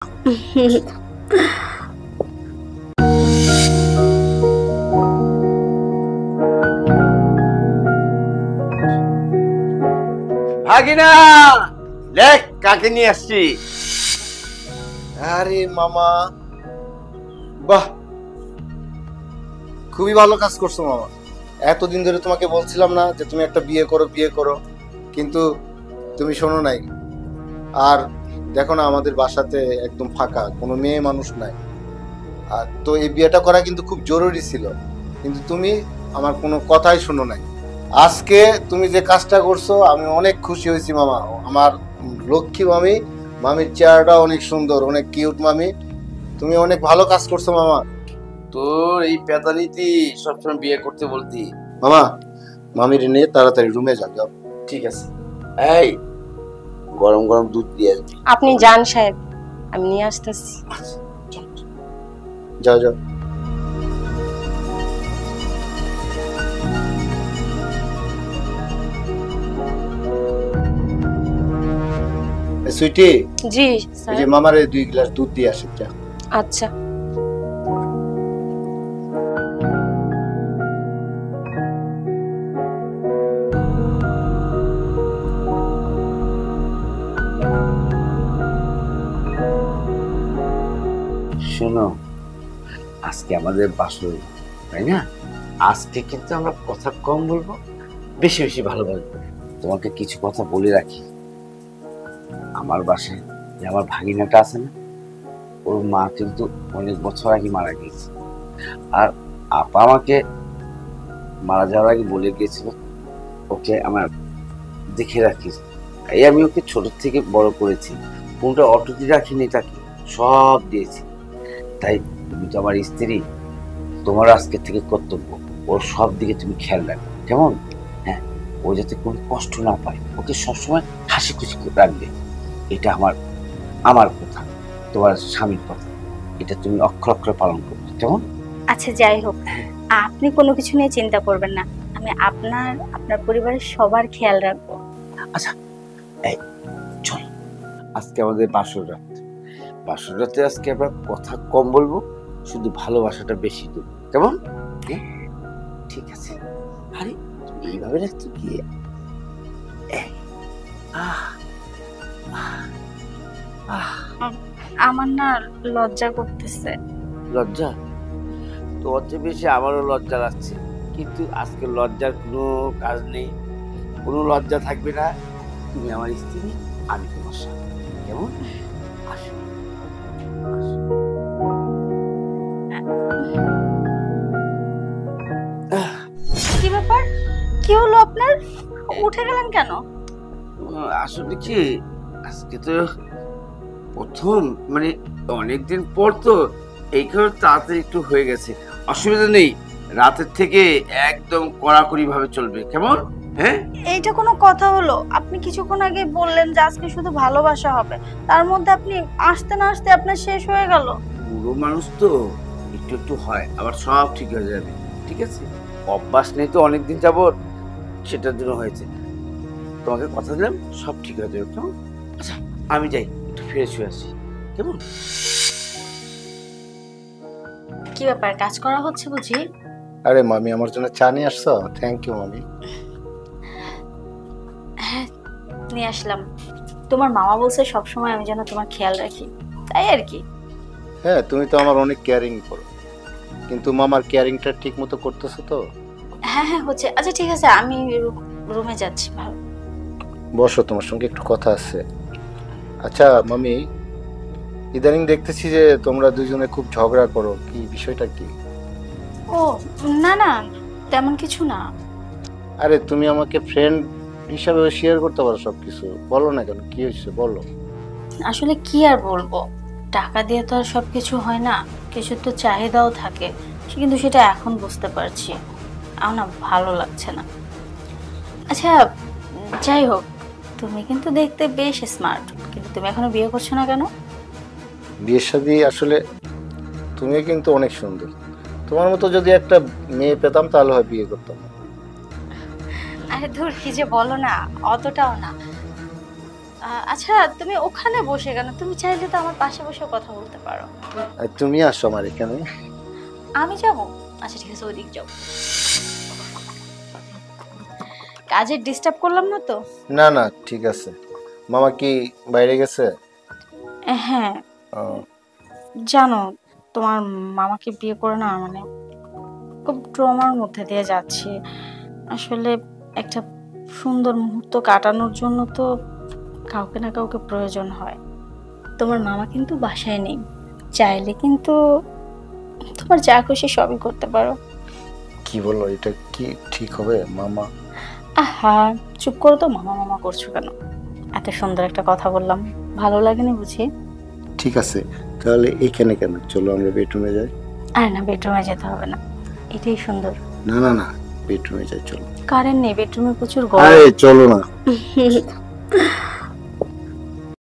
ভাগিনা দেখ কাকে নিয়ে আসছি। আরে মামা, বাহ, খুবই ভালো কাজ করছো মামা। এতদিন ধরে তোমাকে বলছিলাম না যে তুমি একটা বিয়ে করো বিয়ে করো, কিন্তু তুমি শোনো নাই। আর দেখো না, আমাদের বাসাতে একদম ফাঁকা, কোনো মেয়ে মানুষ নাই। আর তো এই বিয়েটা করা কিন্তু খুব জরুরি ছিল, কিন্তু তুমি আমার কোনো কথাই শোনো নাই। আজকে তুমি যে কাজটা করছো আমি অনেক খুশি হয়েছি মামা। আমার লক্ষ্মী মামি, মামির চেহারাটা অনেক সুন্দর, অনেক কিউট মামি। তুমি অনেক ভালো কাজ করছো মামা। তোর এই পেতানিতি সবসময় বিয়ে করতে বলতি। মামা, মামির নিয়ে তাড়াতাড়ি রুমে যাও। ঠিক আছে, এই গরম গরম দুধ দিয়ে আসবি। আপনি যান সাহেব, আমি নিয়ে আসতেছি। যাও যাও। সুইটি, জি এই স্যার। যে মামারে 2 গ্লাস দুধ দিয়ে আসি। যা। আচ্ছা। শোনো, আজকে আমাদের বাসর, তাই না? আজকে কিন্তু আমরা কথা কম বলবো, বেশি বেশি ভালোবাসবো। তোমাকে কিছু কথা বলে রাখি। আমার বাসায় যে আমার ভাগিনাটা আছে না, ওর মা কিন্তু অনেক বছর আগে মারা গিয়েছে। আর আপা আমাকে মারা যাওয়ার আগে বলে গিয়েছিল ওকে আমার দেখে রাখিস। এই আমি ওকে ছোট থেকে বড় করেছি, কোনটা অটুটি রাখিনি, তাকে সব দিয়েছি। তাই তুমি তো আমার স্ত্রী, তোমার আজকে থেকে কর্তব্য ওর সব দিকে তুমি খেয়াল রাখবে, কেমন? হ্যাঁ, ও যাতে কোনো কষ্ট না পায়, ওকে সবসময় হাসি খুশি রাখবে। এটা আমার আমার কথা, তোমার স্বামীর কথা, এটা তুমি অক্ষর অক্ষরে পালন করবে, কেমন? আচ্ছা, যাই হোক, আপনি কোনো কিছু নিয়ে চিন্তা করবেন না। আমি আপনার পরিবারের সবার খেয়াল রাখবো। আচ্ছা, এই চল, আজকে আমাদের বাসর রাত। বাসর রাতে আজকে আমরা কথা কম বলবো, শুধু ভালোবাসাটা বেশি দেব, কেমন? ঠিক আছে। আরে তুমি এইভাবে রাখছো কি? আমার না লজ্জা করতেছে। লজ্জা? তোর চেয়ে বেশি আমারও লজ্জা লাগছে, কিন্তু আজকে লজ্জার কোনো কাজ নেই, কোনো লজ্জা থাকবে না। তুমি আমার স্ত্রী, আমি তোমার স্বামী, কেমন? আসো, আসো। কি ব্যাপার? কি হলো আপনার? উঠে গেলেন কেন? আসলে কি, আজকে তো প্রথম, মানে অনেকদিন পর তো, এই কারণে তাড়াতাড়ি একটু হয়ে গেছে। অসুবিধা নেই, রাতের থেকে একদম কড়াকড়ি ভাবে চলবে, কেমন? হ্যাঁ, এইটা কোনো কথা হলো? আপনি কিছুক্ষণ আগে বললেন যে আজকে শুধু ভালোবাসা হবে, তার মধ্যে আপনি আসতে না আসতে আপনার শেষ হয়ে গেল। বুড়ো মানুষ তো, একটু একটু হয়, আবার সব ঠিক হয়ে যাবে। ঠিক আছে, অভ্যাস নেই তো অনেকদিন যাবত, সেটার জন্য হয়েছে। তোমাকে কথা দিলাম সব ঠিক হয়ে যাবে, কেমন? আচ্ছা, আমি যাই, একটু ফ্রেশ হয়ে আসি, কেমন? কি ব্যাপার, কাজ করা হচ্ছে বুঝি? আরে মামি, আমার জন্য চা নিয়ে আসছো? থ্যাংক ইউ মামি। হ্যাঁ, নিয়ে আসলাম। তোমার মামা বলছে সবসময় আমি যেন তোমার খেয়াল রাখি, তাই আর কি। হ্যাঁ, তুমি তো আমার অনেক কেয়ারিং করো, কিন্তু মামার কেয়ারিংটা ঠিক মতো করতেছো তো? হ্যাঁ হ্যাঁ, হচ্ছে। আচ্ছা ঠিক আছে, আমি রুমে যাচ্ছি। ভালো, বসো, তোমার সঙ্গে একটু কথা আছে। আচ্ছা মামি, ইদানিং দেখতেছি যে তোমরা দুজনে খুব ঝগড়া করো, কি বিষয়টা কি? ও না না, তেমন কিছু না। আরে তুমি আমাকে ফ্রেন্ড হিসাবে শেয়ার করতে পারো সবকিছু, বলো না কেন, কি হয়েছে বলো। আসলে কি আর বলবো, টাকা দিয়ে তো আর সবকিছু হয় না, কিছু তো চাহিদাও থাকে, কিন্তু সেটা এখন বুঝতে পারছি। আমার না ভালো লাগছে না। আচ্ছা যাই হোক, তুমি কিন্তু দেখতে বেশ স্মার্ট, কিন্তু তুমি এখনো বিয়ে করছো না কেন? বিয়ের শাদী আসলে, তুমি কিন্তু অনেক সুন্দর, তোমার মতো যদি একটা মেয়ে পেতাম তাহলে হয় বিয়ে করতাম। আরে ধুর, কি যে বলো না, অতটাও না। আচ্ছা তুমি ওখানে বসে কেন? তুমি চাইলে তো আমার পাশে বসে কথা বলতে পারো। আর তুমি আসো আমার এখানে। আমি যাব? আচ্ছা ঠিক আছে, ওইদিক যাও। কাজে ডিস্টার্ব করলাম না তো? না না ঠিক আছে। মামা কি বাইরে গেছে? হ্যাঁ, ও, জানো তোমার মামাকে বিয়ে করে না মানে খুব ট্রমার মধ্যে দিয়ে যাচ্ছি। আসলে একটা সুন্দর মুহূর্ত কাটানোর জন্য তো কাউকে না কাউকে প্রয়োজন হয়। তোমার মামা কিন্তু বাসায় নেই, চাইলে কিন্তু তোমার যা খুশি সবই করতে পারো। কি বললো? এটা কি ঠিক হবে মামা? আহা চুপ করো তো, মামা মামা করছো কেন? এত সুন্দর একটা কথা বললাম, ভালো লাগেনি বুঝি? ঠিক আছে, তাহলে এখানে কেন? চলো আমরা বেডরুমে যাই। আর না, বেডরুমে যেতে হবে না, এটাই সুন্দর। না না না, বেডরুমে যাই চলো। কারেন্ট নেই, বেডরুমে প্রচুর গরম। আরে চলো না।